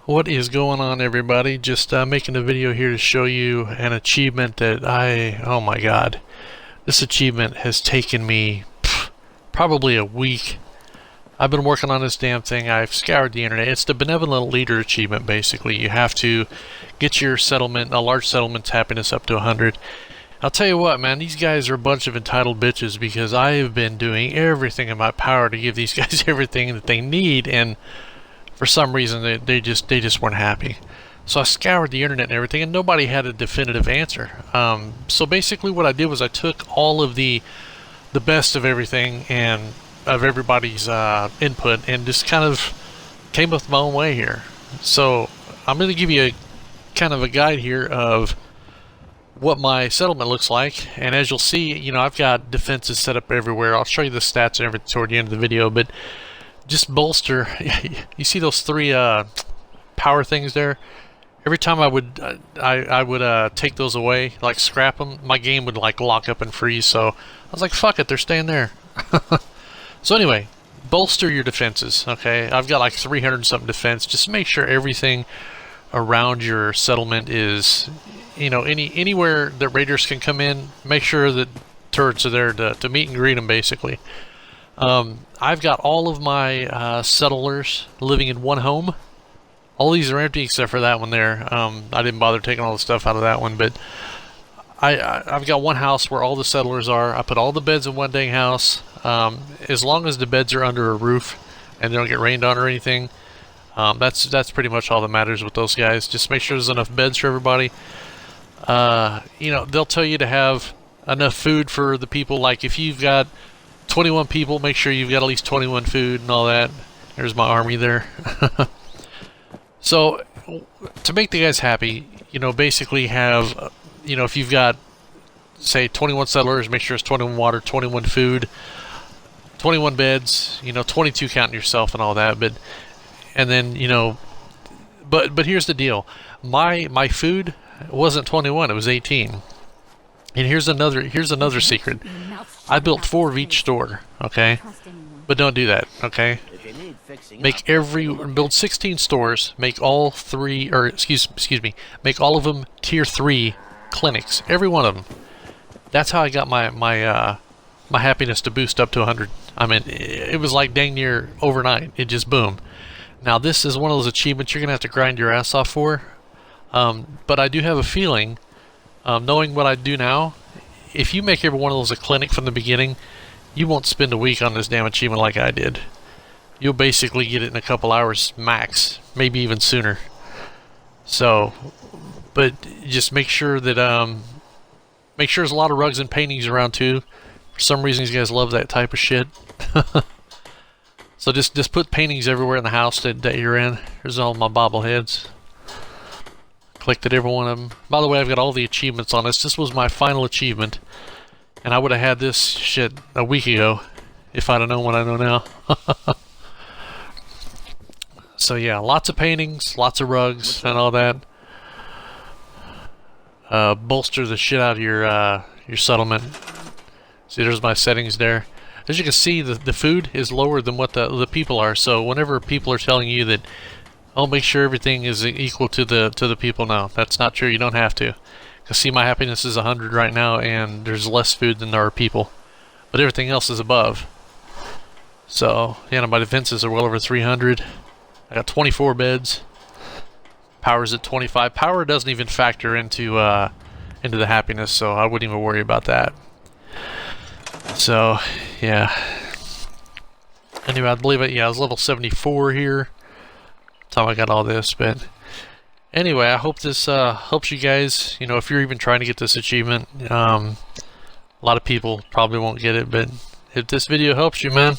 What is going on, everybody? Just making a video here to show you an achievement that oh my god, this achievement has taken me probably a week. I've been working on this damn thing. I've scoured the internet. It's the Benevolent Leader achievement, basically. You have to get your settlement, a large settlement's happiness up to 100. I'll tell you what, man, these guys are a bunch of entitled bitches because I have been doing everything in my power to give these guys everything that they need, and for some reason they just weren't happy. So I scoured the internet and everything, and nobody had a definitive answer. So basically what I did was I took all of the best of everything and of everybody's input and just kind of came up with my own way here. So I'm going to give you a kind of a guide here of what my settlement looks like, and as you'll see, you know, I've got defenses set up everywhere. I'll show you the stats and everything toward the end of the video, but just bolster. You see those three power things there? Every time I would take those away, like scrap them, my game would like lock up and freeze. So I was like, fuck it, they're staying there. So anyway, bolster your defenses. Okay, I've got like 300 something defense. Just make sure everything around your settlement is, you know, anywhere that raiders can come in. Make sure that turrets are there to meet and greet them, basically. I've got all of my settlers living in one home. All these are empty except for that one there. I didn't bother taking all the stuff out of that one, but I've got one house where all the settlers are. I put all the beds in one dang house. As long as the beds are under a roof and they don't get rained on or anything, that's pretty much all that matters with those guys. Just make sure there's enough beds for everybody. You know, they'll tell you to have enough food for the people. Like if you've got 21 people, make sure you've got at least 21 food and all that. There's my army there. So to make the guys happy, you know, basically have, you know, if you've got, say, 21 settlers, make sure it's 21 water, 21 food, 21 beds, you know, 22 counting yourself and all that. But, and then, you know, but here's the deal. My food wasn't 21, it was 18. And here's another secret. I built 4 of each store, okay? But don't do that, okay? Build 16 stores, make all 3, or excuse me, make all of them tier 3 clinics, every one of them. That's how I got my happiness to boost up to 100. I mean, it was like dang near overnight. It just boom. Now this is one of those achievements you're gonna have to grind your ass off for. But I do have a feeling, knowing what I do now, if you make every one of those a clinic from the beginning, you won't spend a week on this damn achievement like I did. You'll basically get it in a couple hours max, maybe even sooner. So, but just make sure that make sure there's a lot of rugs and paintings around too. For some reason, these guys love that type of shit. So just put paintings everywhere in the house that you're in. Here's all my bobbleheads. Collected every one of them. By the way, I've got all the achievements on this. This was my final achievement, and I would have had this shit a week ago if I'd have known what I know now. So yeah, lots of paintings, lots of rugs, and all that. Bolster the shit out of your settlement. See, there's my settings there. As you can see, the food is lower than what the people are. So whenever people are telling you that, I'll make sure everything is equal to the people now. That's not true. You don't have to. Because see, my happiness is 100 right now, and there's less food than there are people. But everything else is above. So, yeah, my defenses are well over 300. I got 24 beds. Power's at 25. Power doesn't even factor into the happiness, so I wouldn't even worry about that. So, yeah. Anyway, I believe it. Yeah, I was level 74 here. Time I got all this, but anyway, I hope this helps you guys. You know, if you're even trying to get this achievement, a lot of people probably won't get it, but if this video helps you, man,